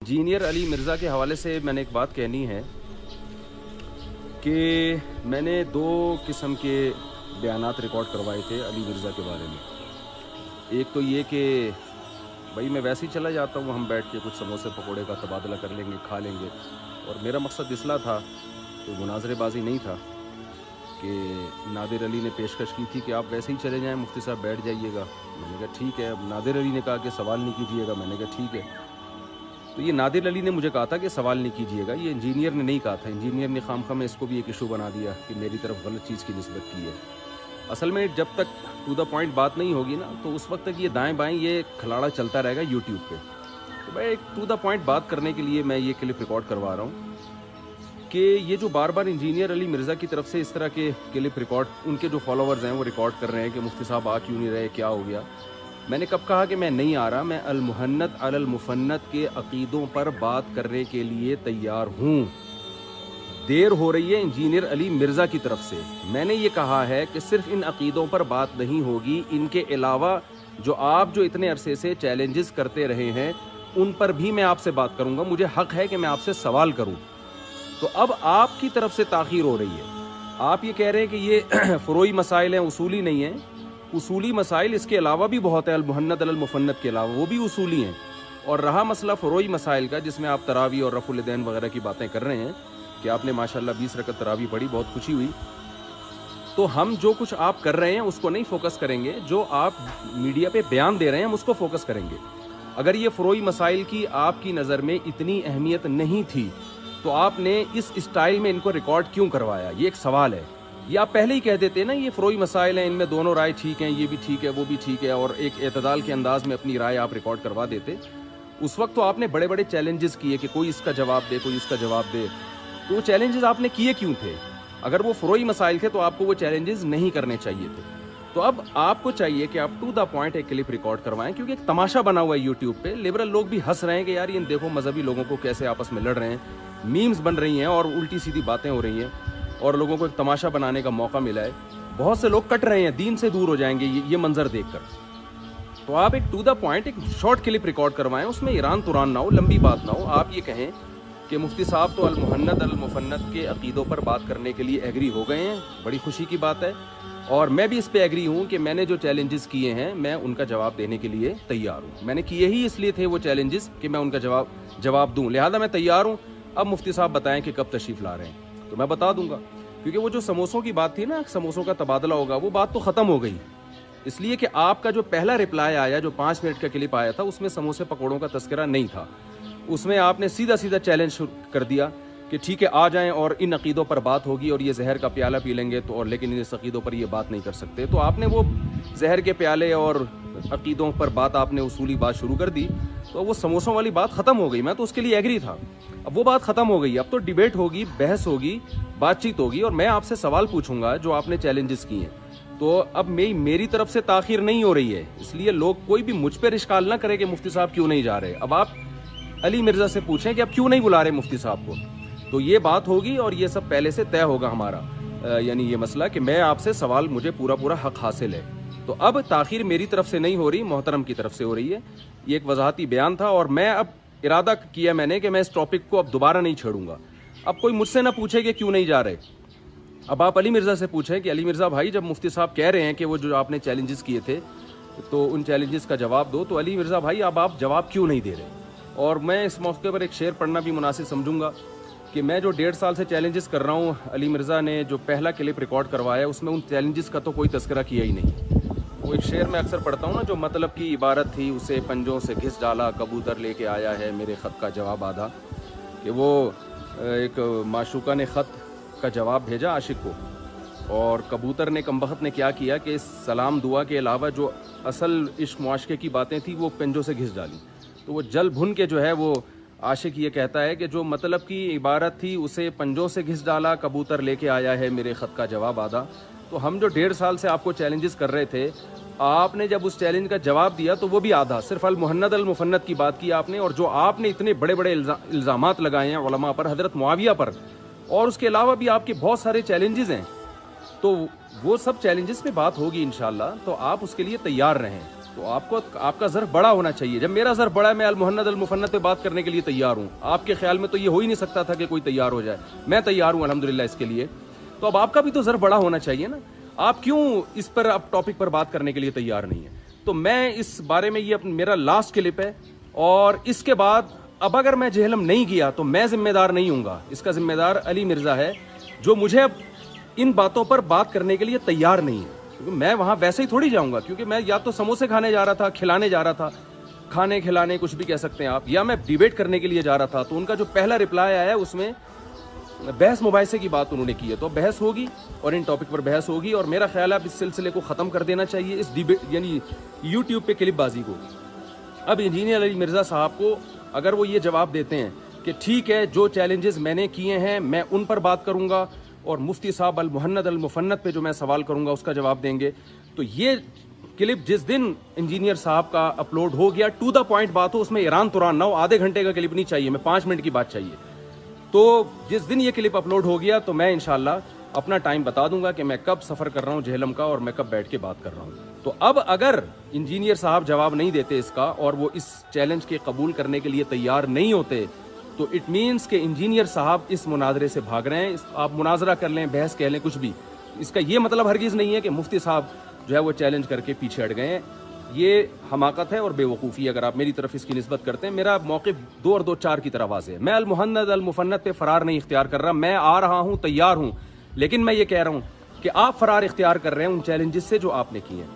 Engineer Ali Mirza के हवाले से मैंने एक बात कहनी है कि मैंने दो किस्म के बयानात रिकॉर्ड करवाए थे अली मिर्ज़ा के बारे में। एक तो ये कि भाई मैं वैसे ही चला जाता हूँ, हम बैठ के कुछ समोसे पकोड़े का तबादला कर लेंगे, खा लेंगे, और मेरा मकसद इसला था, कोई मुनाजरेबाजी नहीं था कि नादिर अली ने पेशकश की थी कि आप वैसे ही चले जाएं, मुफ्ती साहब बैठ जाइएगा। मैंने कहा ठीक है। अब नादिर अली ने कहा कि सवाल नहीं कीजिएगा, मैंने कहा ठीक है। तो ये नादिर अली ने मुझे कहा था कि सवाल नहीं कीजिएगा, ये इंजीनियर ने नहीं कहा था। इंजीनियर ने खामखा में इसको भी एक इशू बना दिया कि मेरी तरफ गलत चीज़ की निस्बत की है। असल में जब तक टू द पॉइंट बात नहीं होगी ना, तो उस वक्त तक ये दाएं बाएं ये खिलाड़ा चलता रहेगा यूट्यूब पे। तो भाई एक टू द पॉइंट बात करने के लिए मैं ये क्लिप रिकॉर्ड करवा रहा हूँ कि ये जो बार बार इंजीनियर अली मिर्ज़ा की तरफ से इस तरह के क्लिप रिकॉर्ड, उनके जो फॉलोअर्स हैं वो रिकॉर्ड कर रहे हैं कि मुफ्ती साहब आ क्यों नहीं रहे, क्या हो गया। मैंने कब कहा कि मैं नहीं आ रहा? मैं अल मुहन्नत अल मुफन्नत के अकीदों पर बात करने के लिए तैयार हूँ। देर हो रही है इंजीनियर अली मिर्ज़ा की तरफ से। मैंने ये कहा है कि सिर्फ इन अकीदों पर बात नहीं होगी, इनके अलावा जो इतने अरसे से चैलेंजेस करते रहे हैं उन पर भी मैं आपसे बात करूँगा। मुझे हक़ है कि मैं आपसे सवाल करूँ। तो अब आपकी तरफ से ताख़ीर हो रही है। आप ये कह रहे हैं कि ये फ़ुरूई मसाइल हैं, उसूली नहीं हैं। उसूली मसाइल इसके अलावा भी बहुत है, अल मुहन्नत अल मुफन्नत के अलावा वो भी उसूली हैं। और रहा मसला फ़ुरूई मसाइल का, जिसमें आप तरावी और रफ़ुल यदैन वगैरह की बातें कर रहे हैं कि आपने माशाल्लाह 20 रकत तरावी पढ़ी, बहुत खुशी हुई। तो हम जो कुछ आप कर रहे हैं उसको नहीं फोकस करेंगे, जो आप मीडिया पे बयान दे रहे हैं हम उसको फोकस करेंगे। अगर ये फ़ुरूई मसाइल की आपकी नज़र में इतनी अहमियत नहीं थी तो आपने इस स्टाइल में इनको रिकॉर्ड क्यों करवाया? ये एक सवाल है। ये आप पहले ही कह देते ना ये फ़ुरूई मसाइल हैं, इनमें दोनों राय ठीक हैं, ये भी ठीक है वो भी ठीक है, और एक एतदाल के अंदाज में अपनी राय आप रिकॉर्ड करवा देते। उस वक्त तो आपने बड़े बड़े चैलेंजेस किए कि कोई इसका जवाब दे, कोई इसका जवाब दे। तो वो चैलेंजेस आपने किए क्यों थे? अगर वो फ़ुरूई मसाइल थे तो आपको वो चैलेंजेस नहीं करने चाहिए थे। तो अब आपको चाहिए कि आप टू द पॉइंट एक क्लिप रिकॉर्ड करवाएं, क्योंकि एक तमाशा बना हुआ है यूट्यूब पे। लिबरल लोग भी हंस रहे हैं कि यार ये देखो मजहबी लोगों को कैसे आपस में लड़ रहे हैं, मीम्स बन रही हैं और उल्टी सीधी बातें हो रही हैं, और लोगों को एक तमाशा बनाने का मौका मिला है। बहुत से लोग कट रहे हैं, दीन से दूर हो जाएंगे ये मंजर देखकर। तो आप एक टू द पॉइंट एक शॉर्ट क्लिप रिकॉर्ड करवाएं, उसमें ईरान तुरान ना हो, लंबी बात ना हो। आप ये कहें कि मुफ्ती साहब तो अल मुहन्नत अल मुफन्नत के अकीदों पर बात करने के लिए एग्री हो गए हैं, बड़ी खुशी की बात है, और मैं भी इस पे एग्री हूँ कि मैंने जो चैलेंजेस किए हैं मैं उनका जवाब देने के लिए तैयार हूँ। मैंने किए ही इसलिए थे वो चैलेंजेस कि मैं उनका जवाब दूँ, लिहाजा मैं तैयार हूँ। अब मुफ्ती साहब बताएं कि कब तशरीफ़ ला रहे हैं, तो मैं बता दूंगा। क्योंकि वो जो समोसों की बात थी ना, समोसों का तबादला होगा, वो बात तो ख़त्म हो गई। इसलिए कि आपका जो पहला रिप्लाई आया, जो 5 मिनट का क्लिप आया था, उसमें समोसे पकौड़ों का तस्करा नहीं था। उसमें आपने सीधा सीधा चैलेंज कर दिया कि ठीक है आ जाएं और इन अकीदों पर बात होगी और ये जहर का प्याला पी लेंगे, तो और लेकिन इस अकीदों पर ये बात नहीं कर सकते। तो आपने वो जहर के प्याले और अकीदों पर बात, आपने उसूली बात शुरू कर दी, तो वो समोसों वाली बात ख़त्म हो गई। मैं तो उसके लिए एग्री था। अब वो बात ख़त्म हो गई, अब तो डिबेट होगी, बहस होगी, बातचीत होगी, और मैं आपसे सवाल पूछूंगा जो आपने चैलेंजेस किए हैं। तो अब मेरी तरफ से ताख़ीर नहीं हो रही है, इसलिए लोग कोई भी मुझ पर इश्काल ना करे कि मुफ्ती साहब क्यों नहीं जा रहे। अब आप अली मिर्ज़ा से पूछें कि आप क्यों नहीं बुला रहे मुफ्ती साहब को, तो ये बात होगी और ये सब पहले से तय होगा हमारा, यानी ये मसला कि मैं आपसे सवाल, मुझे पूरा हक़ हासिल है। तो अब ताख़ीर मेरी तरफ से नहीं हो रही, मोहतरम की तरफ से हो रही है। ये एक वजाहती बयान था, और मैं अब इरादा किया मैंने कि मैं इस टॉपिक को अब दोबारा नहीं छेड़ूंगा। अब कोई मुझसे ना पूछे कि क्यों नहीं जा रहे। अब आप अली मिर्ज़ा से पूछें कि अली मिर्ज़ा भाई, जब मुफ्ती साहब कह रहे हैं कि वो जो आपने चैलेंजेस किए थे तो उन चैलेंजेस का जवाब दो, तो अली मिर्ज़ा भाई अब आप जवाब क्यों नहीं दे रहे? और मैं इस मौके पर एक शेर पढ़ना भी मुनासिब समझूंगा कि मैं जो 1.5 साल से चैलेंजेस कर रहा हूँ, अली मिर्ज़ा ने जो पहला क्लिप रिकॉर्ड करवाया उसमें उन चैलेंजेस का तो कोई तस्करा किया ही नहीं। वो एक शेर मैं अक्सर पढ़ता हूँ ना, जो मतलब की इबारत थी, उसे पंजों से घिस डाला, कबूतर लेके आया है मेरे ख़त का जवाब आधा। कि वो एक माशूका ने ख़त का जवाब भेजा आशिक को, और कबूतर ने, कमबख्त ने क्या किया कि सलाम दुआ के अलावा जो असल इश्क मुआशके की बातें थी वो पंजों से घिस डाली। तो वो जल भुन के जो है वो आशिक ये कहता है कि जो मतलब की इबारत थी उसे पंजों से घिस डाला, कबूतर लेके आया है मेरे ख़त का जवाब आधा। तो हम जो 1.5 साल से आपको चैलेंजेस कर रहे थे, आपने जब उस चैलेंज का जवाब दिया तो वो भी आधा, सिर्फ अल मुहन्नत अल मुफन्नत की बात की आपने, और जो आपने इतने बड़े बड़े इल्ज़ामात लगाए हैं उलमा पर, हज़रत मुआविया पर, और उसके अलावा भी आपके बहुत सारे चैलेंजेस हैं, तो वो सब चैलेंजेस पे बात होगी इंशाअल्लाह। तो आप उसके लिए तैयार रहें। تو آپ کا ظرف بڑا ہونا چاہیے. جب میرا ظرف بڑا ہے, میں المہند المفند پہ بات کرنے کے لیے تیار ہوں. آپ کے خیال میں تو یہ ہو ہی نہیں سکتا تھا کہ کوئی تیار ہو جائے. میں تیار ہوں الحمدللہ اس کے لیے. تو اب آپ کا بھی تو ظرف بڑا ہونا چاہیے نا. آپ کیوں اس پر اب ٹاپک پر بات کرنے کے لیے تیار نہیں ہیں؟ تو میں اس بارے میں, یہ میرا لاسٹ کلپ ہے, اور اس کے بعد اب اگر میں جہلم نہیں گیا تو میں ذمہ دار نہیں ہوں گا. اس کا ذمہ دار علی مرزا ہے, جو مجھے اب ان باتوں پر بات کرنے کے لیے تیار نہیں ہے. کیونکہ میں وہاں ویسے ہی تھوڑی جاؤں گا, کیونکہ میں یا تو سموسے کھانے جا رہا تھا, کھلانے جا رہا تھا, کھانے کھلانے کچھ بھی کہہ سکتے ہیں آپ, یا میں ڈیبیٹ کرنے کے لیے جا رہا تھا. تو ان کا جو پہلا رپلائی آیا ہے اس میں بحث مباحثے کی بات انہوں نے کی ہے. تو بحث ہوگی اور ان ٹاپک پر بحث ہوگی, اور میرا خیال ہے اب اس سلسلے کو ختم کر دینا چاہیے, اس ڈیبیٹ یعنی یوٹیوب پہ کلپ بازی کو. اب انجینئر علی مرزا صاحب کو اگر وہ یہ جواب دیتے ہیں کہ ٹھیک ہے, جو چیلنجز میں نے کیے ہیں میں ان پر بات کروں گا, اور مفتی صاحب المہند المفند پہ جو میں سوال کروں گا اس کا جواب دیں گے, تو یہ کلپ جس دن انجینئر صاحب کا اپلوڈ ہو گیا, ٹو دا پوائنٹ بات ہو, اس میں ایران توران نہ ہو, آدھے گھنٹے کا کلپ نہیں چاہیے, میں 5 منٹ کی بات چاہیے. تو جس دن یہ کلپ اپلوڈ ہو گیا تو میں انشاءاللہ اپنا ٹائم بتا دوں گا کہ میں کب سفر کر رہا ہوں جہلم کا, اور میں کب بیٹھ کے بات کر رہا ہوں. تو اب اگر انجینئر صاحب جواب نہیں دیتے اس کا, اور وہ اس چیلنج کے قبول کرنے کے لیے تیار نہیں ہوتے, تو اٹ مینس کہ انجینئر صاحب اس مناظرے سے بھاگ رہے ہیں. آپ مناظرہ کر لیں, بحث کہہ لیں, کچھ بھی, اس کا یہ مطلب ہرگز نہیں ہے کہ مفتی صاحب جو ہے وہ چیلنج کر کے پیچھے ہٹ گئے ہیں. یہ حماقت ہے اور بے وقوفی اگر آپ میری طرف اس کی نسبت کرتے ہیں. میرا موقف 2 اور 2 4 کی طرح واضح ہے. میں المہند المفند پہ فرار نہیں اختیار کر رہا, میں آ رہا ہوں, تیار ہوں, لیکن میں یہ کہہ رہا ہوں کہ آپ فرار اختیار کر رہے ہیں ان چیلنجز سے جو آپ نے کیے ہیں.